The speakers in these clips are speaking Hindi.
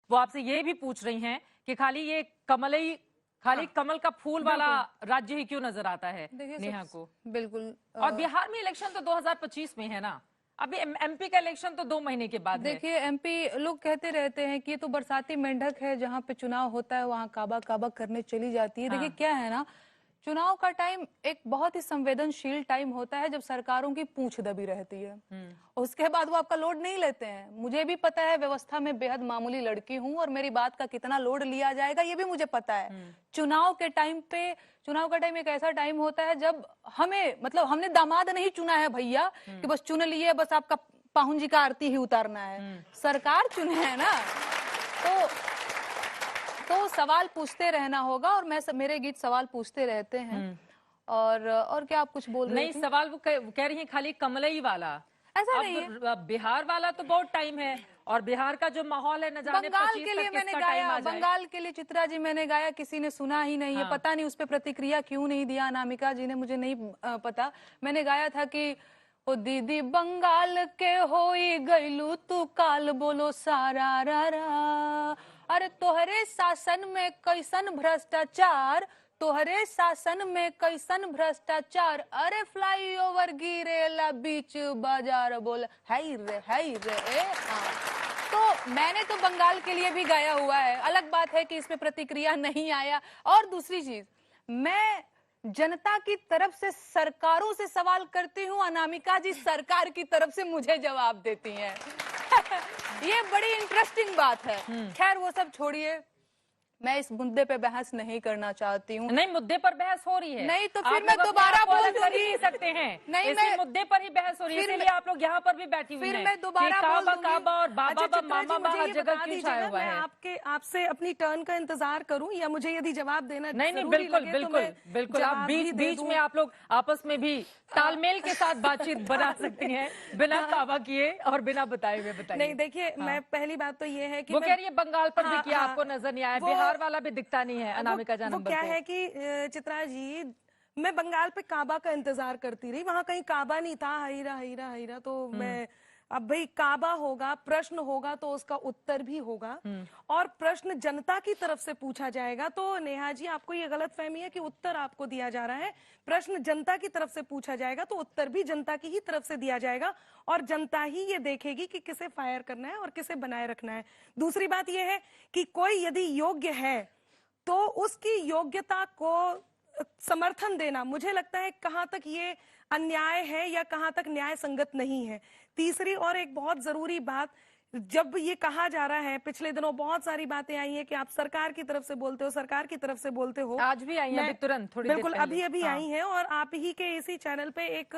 वो आपसे ये भी पूछ रही हैं कि खाली कमल का फूल वाला राज्य ही क्यों नजर आता है नेहा को। बिल्कुल। और बिहार में इलेक्शन तो 2025 में है ना, अभी एमपी का इलेक्शन तो 2 महीने के बाद है। देखिए एमपी लोग कहते रहते हैं कि ये तो बरसाती मेंढक है, जहाँ पे चुनाव होता है वहाँ काबा काबा करने चली जाती है। देखिए क्या है ना, चुनाव का टाइम एक बहुत ही संवेदनशील टाइम होता है जब सरकारों की पूंछ दबी रहती है। उसके बाद वो आपका लोड नहीं लेते हैं। मुझे भी पता है, व्यवस्था में बेहद मामूली लड़की हूं और मेरी बात का कितना लोड लिया जाएगा ये भी मुझे पता है। चुनाव का टाइम एक ऐसा टाइम होता है जब हमने दामाद नहीं चुना है भैया कि बस चुन लिए, बस आपका पाहुन जी का आरती ही उतारना है। सरकार चुने है ना, तो सवाल पूछते रहना होगा और मेरे गीत सवाल पूछते रहते हैं। और क्या आप कुछ बोल रहे नहीं, सवाल वो कह रही हैं खाली कमलई वाला, ऐसा नहीं है। बिहार वाला तो बहुत टाइम है और बिहार का जो माहौल है न जाने बंगाल के लिए मैंने गाया, बंगाल के लिए चित्रा जी मैंने गाया, किसी ने सुना ही नहीं है। पता नहीं उस पर प्रतिक्रिया क्यों नहीं दिया अनामिका जी ने, मुझे नहीं पता। मैंने गाया था कि ओ दीदी बंगाल के होई गईलू तू काल, बोलो सारा रा रा। अरे तोहरे शासन में कैसन भ्रष्टाचार, तोहरे शासन में कैसन भ्रष्टाचार। अरे फ्लाई ओवर गिरेला बीच बाजार, बोला हाय रे तो मैंने तो बंगाल के लिए भी गाया हुआ है। अलग बात है कि इसमें प्रतिक्रिया नहीं आया। और दूसरी चीज, मैं जनता की तरफ से सरकारों से सवाल करती हूँ, अनामिका जी सरकार की तरफ से मुझे जवाब देती हैं। ये बड़ी इंटरेस्टिंग बात है। खैर वो सब छोड़िए, मैं इस मुद्दे पे बहस नहीं करना चाहती हूँ। नहीं, मुद्दे पर बहस हो रही है। नहीं तो फिर मैं दोबारा बोल दूंगी। कर ही नहीं सकते हैं। नहीं, इसी मुद्दे पर ही बहस हो रही है, इसलिए आप लोग यहाँ पर भी बैठी हुई हैं। फिर मैं दोबारा बोल दूंगी। काबा और बाबा मामा हर जगह क्यों छाया हुआ है? आपसे अपनी टर्न का इंतजार करूं या मुझे यदि जवाब देना नहीं, बिल्कुल आप बीच में आप लोग आपस में भी तालमेल के साथ बातचीत बना सकती हैं, बिना काबा किए और बिना बताए हुए। बताइए। नहीं देखिए, मैं पहली बात तो ये है कि वो कह रही है बंगाल पर भी किया, आपको नजर नहीं आया, बिहार वाला भी दिखता नहीं है अनामिका जान। वो क्या है कि चित्रा जी, मैं बंगाल पे काबा का इंतजार करती रही, वहां कहीं काबा नहीं था। हीरा तो मैं अब भाई काबा होगा, प्रश्न होगा तो उसका उत्तर भी होगा, और प्रश्न जनता की तरफ से पूछा जाएगा। तो नेहा जी, आपको ये गलतफहमी है कि उत्तर आपको दिया जा रहा है। प्रश्न जनता की तरफ से पूछा जाएगा तो उत्तर भी जनता की ही तरफ से दिया जाएगा, और जनता ही ये देखेगी कि किसे फायर करना है और किसे बनाए रखना है। दूसरी बात यह है कि कोई यदि योग्य है तो उसकी योग्यता को समर्थन देना, मुझे लगता है कहां तक ये अन्याय है या कहां तक न्याय संगत नहीं है। तीसरी और एक बहुत जरूरी बात, जब ये कहा जा रहा है, पिछले दिनों बहुत सारी बातें आई हैं कि आप सरकार की तरफ से बोलते हो, सरकार की तरफ से बोलते हो। आज भी आई है, तुरंत थोड़ी बिल्कुल अभी आई हैं, और आप ही के इसी चैनल पे एक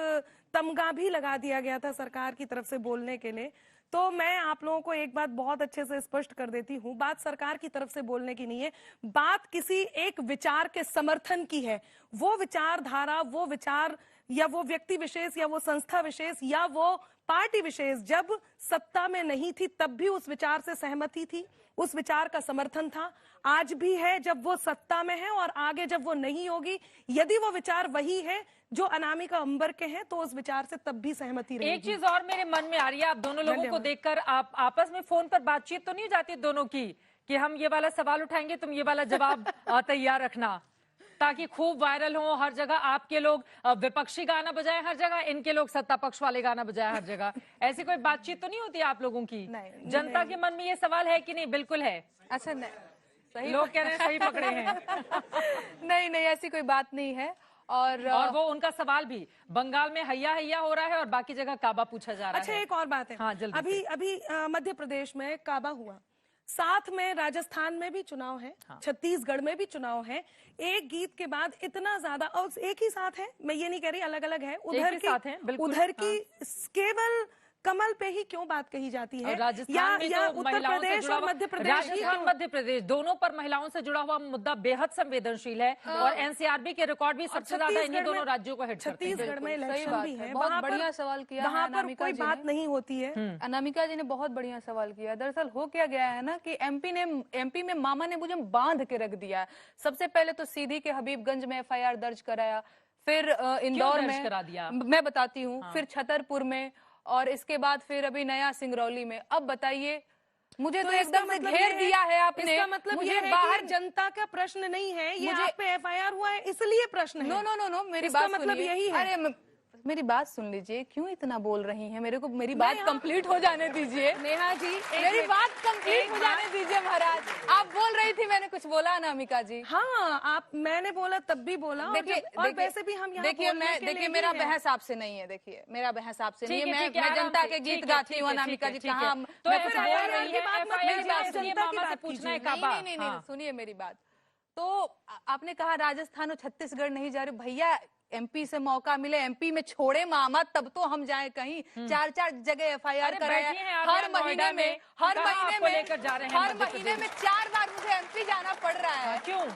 तमगा भी लगा दिया गया था सरकार की तरफ से बोलने के लिए। तो मैं आप लोगों को एक बात बहुत अच्छे से स्पष्ट कर देती हूँ, बात सरकार की तरफ से बोलने की नहीं है, बात किसी एक विचार के समर्थन की है। वो विचारधारा, वो विचार या वो व्यक्ति विशेष या वो संस्था विशेष या वो पार्टी विशेष जब सत्ता में नहीं थी तब भी उस विचार से सहमति थी, उस विचार का समर्थन था। आज भी है जब वो सत्ता में है, और आगे जब वो नहीं होगी, यदि वो विचार वही है जो अनामिका अंबर के हैं, तो उस विचार से तब भी सहमति रहेगी। एक चीज और मेरे मन में आ रही है, आप दोनों लोगों को देखकर, आप आपस में फोन पर बातचीत तो नहीं जाती दोनों की कि हम ये वाला सवाल उठाएंगे, तुम ये वाला जवाब तैयार रखना, ताकि खूब वायरल हो हर जगह, आपके लोग विपक्षी गाना बजाए हर जगह, इनके लोग सत्ता पक्ष वाले गाना बजाए हर जगह? ऐसी कोई बातचीत तो नहीं होती आप लोगों की? जनता के मन में ये सवाल है कि नहीं? बिल्कुल है। अच्छा, नहीं, सही लोग कह रहे हैं, सही पकड़े हैं। नहीं, ऐसी कोई बात नहीं है। और वो उनका सवाल भी बंगाल में हैया हैया हो रहा है और बाकी जगह काबा पूछा जा रहा है। अच्छा, एक और बात है। हाँ, जल्दी अभी मध्य प्रदेश में काबा हुआ, साथ में राजस्थान में भी चुनाव है, छत्तीसगढ़ में भी चुनाव है। एक गीत के बाद इतना ज्यादा, और एक ही साथ है, मैं ये नहीं कह रही अलग अलग है, उधर की केवल कमल पे ही क्यों बात कही जाती है? राजस्थान में या तो उत्तर प्रदेश और मध्य प्रदेश, राजस्थान मध्य प्रदेश दोनों पर महिलाओं से जुड़ा हुआ मुद्दा बेहद संवेदनशील है, और एनसीआरबी के रिकॉर्ड भी सबसे ज्यादा इन्हीं दोनों राज्यों को हिट करते हैं। छत्तीसगढ़ में इलेक्शन भी है, बहुत बढ़िया सवाल किया, वहाँ पर कोई बात नहीं होती है। अनामिका जी ने बहुत बढ़िया सवाल किया। दरअसल हो क्या गया है ना कि एमपी में मामा ने मुझे बांध के रख दिया। सबसे पहले तो सीधी के हबीबगंज में एफआईआर दर्ज कराया, फिर इंदौर में करा दिया, मैं बताती हूँ, फिर छतरपुर में, और इसके बाद फिर अभी नया सिंगरौली में। अब बताइए, मुझे तो इसका एकदम से मतलब घेर ये है- दिया है आपने। इसका मतलब मुझे ये है बाहर कि जनता का प्रश्न नहीं है, ये मुझे- आप पे एफआईआर हुआ है इसलिए प्रश्न है। नो नो नो नो, मेरी इसका बात मतलब सुनिए। यही है। अरे मेरी बात सुन लीजिए, क्यों इतना बोल रही हैं? मेरे को मेरी बात कंप्लीट हो जाने दीजिए। नेहा जी मेरी बात कंप्लीट हो जाने दीजिए महाराज। आप बोल रही थी, मैंने कुछ बोला अनामिका जी? हाँ, मैंने बोला तब भी बोला। और वैसे भी हम यहाँ देखिए बोलने के लिए देखिए ही मेरा हैं। बहस आपसे नहीं है। देखिए मेरा बहस आपसे नहीं है। ठीक है, मैं जनता आराम के से, गीत ठीक है, गाती ठीक हूँ है, अनामिका ठीक जी। है, कहाँ ठीक है। तो मैं ऐसा कुछ बोल बोल रही रही है, है? FIR जनता की सुनिए, बात मामा से कीजिए। पूछना है नहीं काबा। नहीं नहीं, हाँ। सुनिए मेरी बात। तो आपने कहा राजस्थान और छत्तीसगढ़ नहीं जा रहे। भैया एमपी से मौका मिले, एमपी में छोड़े मामा तब तो हम जाए कहीं। 4-4 जगह एफआईआर अरे कराया बैठिए आप हर यहाँ महीने नोएडा में, में, हर कहाँ महीने आपको में, लेकर जा रहे हैं हर मध्य महीने में प्रदेश? 4 बार मुझे एमपी जाना पड़ रहा है। क्यों?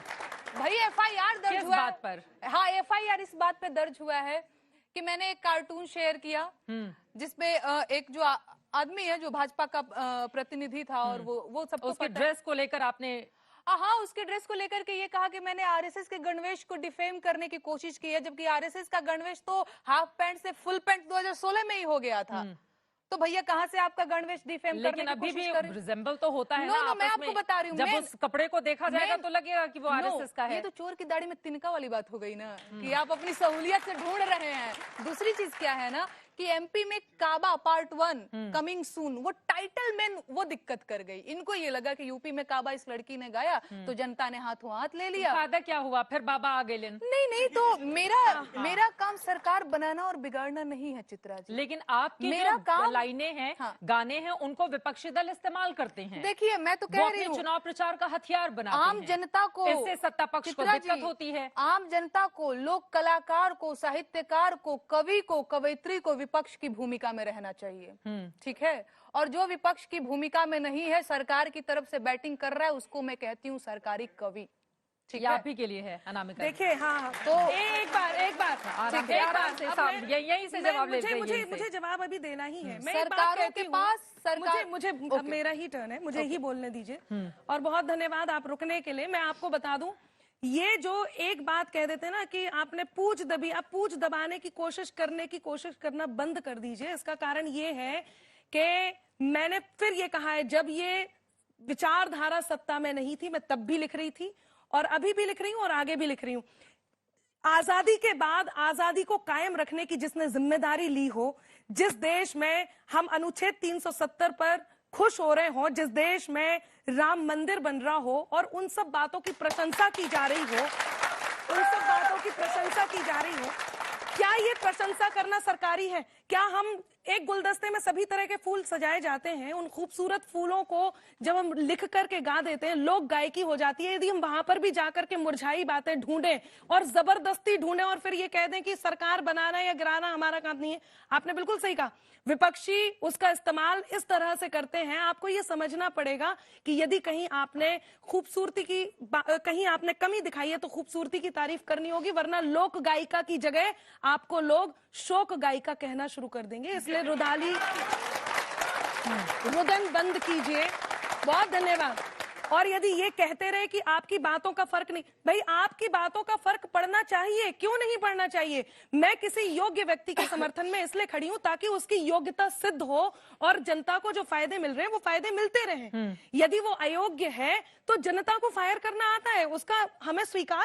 भाई एफआईआर दर्ज किस हुआ बात पर? हाँ, एफआईआर इस बात पे दर्ज हुआ है कि मैंने एक कार्टून शेयर किया जिसपे एक जो आदमी है जो भाजपा का प्रतिनिधि था, और वो सबको उसके पता- ड्रेस को लेकर आपने हाँ, उसके ड्रेस को लेकर के ये कहा कि मैंने आरएसएस के गणवेश को डिफेम करने की कोशिश की है, जबकि आरएसएस का गणवेश तो हाफ पैंट से फुल पैंट 2016 में ही हो गया था। तो भैया कहाँ से आपका गणवेश डिफेम करने लेकिन की अभी कोशिश भी करें? रिजेंबल तो होता है नो, ना नो, मैं आपस आपको में। बता रही हूँ। जब उस कपड़े को देखा जाएगा तो लगेगा कि वो आरएसएस का है। ये तो चोर की दाढ़ी में तिनका वाली बात हो गई ना, कि आप अपनी सहूलियत से ढूंढ रहे हैं। दूसरी चीज क्या है ना कि एमपी में काबा पार्ट 1 कमिंग सून, वो टाइटल में वो दिक्कत कर गई। इनको ये लगा कि यूपी में काबा इस लड़की ने गाया तो जनता ने हाथों हाथ ले लिया। फायदा क्या हुआ फिर? बाबा आ गए। नहीं नहीं, तो मेरा काम सरकार बनाना और बिगाड़ना नहीं है चित्रा जी। लेकिन आपकी मेरा जो काम- लाइनें हैं, हाँ। गाने हैं, उनको विपक्षी दल इस्तेमाल करते हैं। देखिए मैं तो वो कह रही अपने हूँ, चुनाव प्रचार का हथियार बनाते आम हैं। जनता को, इससे सत्ता पक्ष को चित्रा दिक्कत जी, होती है। आम जनता को, लोक कलाकार को, साहित्यकार को, कवि को, कवयित्री को विपक्ष की भूमिका में रहना चाहिए। ठीक है? और जो विपक्ष की भूमिका में नहीं है, सरकार की तरफ से बैटिंग कर रहा है, उसको मैं कहती हूँ सरकारी कवि। ठीक ये है? आप ही के लिए है अनामिका। देखिए, हाँ, तो एक बार आराम से, आराम से, साहब, यहीं से जवाब ले लीजिए, यहीं से। मुझे जवाब अभी देना ही है। मैं एक बात सरकारों कहती के हूँ, पास सरकार- मुझे अब मेरा ही टर्न है, मुझे ही बोलने दीजिए। और बहुत धन्यवाद आप रुकने के लिए। मैं आपको बता दूं, ये जो एक बात कह देते हैं ना कि आपने पूछ दबी, आप पूछ दबाने की कोशिश करना बंद कर दीजिए। इसका कारण ये है कि मैंने फिर ये कहा है, जब ये विचारधारा सत्ता में नहीं थी, मैं तब भी लिख रही थी और अभी भी लिख रही हूं और आगे भी लिख रही हूं। आजादी के बाद आजादी को कायम रखने की जिसने जिम्मेदारी ली हो, जिस देश में हम अनुच्छेद 370 पर खुश हो रहे हो, जिस देश में राम मंदिर बन रहा हो और उन सब बातों की प्रशंसा की जा रही हो, क्या ये प्रशंसा करना सरकारी है? क्या हम एक गुलदस्ते में सभी तरह के फूल सजाए जाते हैं, उन खूबसूरत फूलों को जब हम लिख करके गा देते हैं, लोक गायकी हो जाती है। यदि हम वहां पर भी जाकर के मुरझाई बातें ढूंढें और जबरदस्ती ढूंढें और फिर ये कह दें कि सरकार बनाना या गिराना हमारा काम नहीं है, आपने बिल्कुल सही कहा। विपक्षी उसका इस्तेमाल इस तरह से करते हैं। आपको ये समझना पड़ेगा कि यदि कहीं आपने खूबसूरती की कहीं आपने कमी दिखाई है तो खूबसूरती की तारीफ करनी होगी, वरना लोक गायिका की जगह आपको लोग शोक गायिका कहना शुरू कर देंगे। इसलिए रुदन बंद कीजिए। बहुत धन्यवाद। और यदि ये कहते रहे कि आपकी बातों का फर्क नहीं, भाई आपकी बातों का फर्क पड़ना चाहिए, क्यों नहीं पड़ना चाहिए? मैं किसी योग्य व्यक्ति के समर्थन में इसलिए खड़ी हूं ताकि उसकी योग्यता सिद्ध हो और जनता को जो फायदे मिल रहे हैं वो फायदे मिलते रहें। यदि वो अयोग्य है तो जनता को फायर करना आता है, उसका हमें स्वीकार है।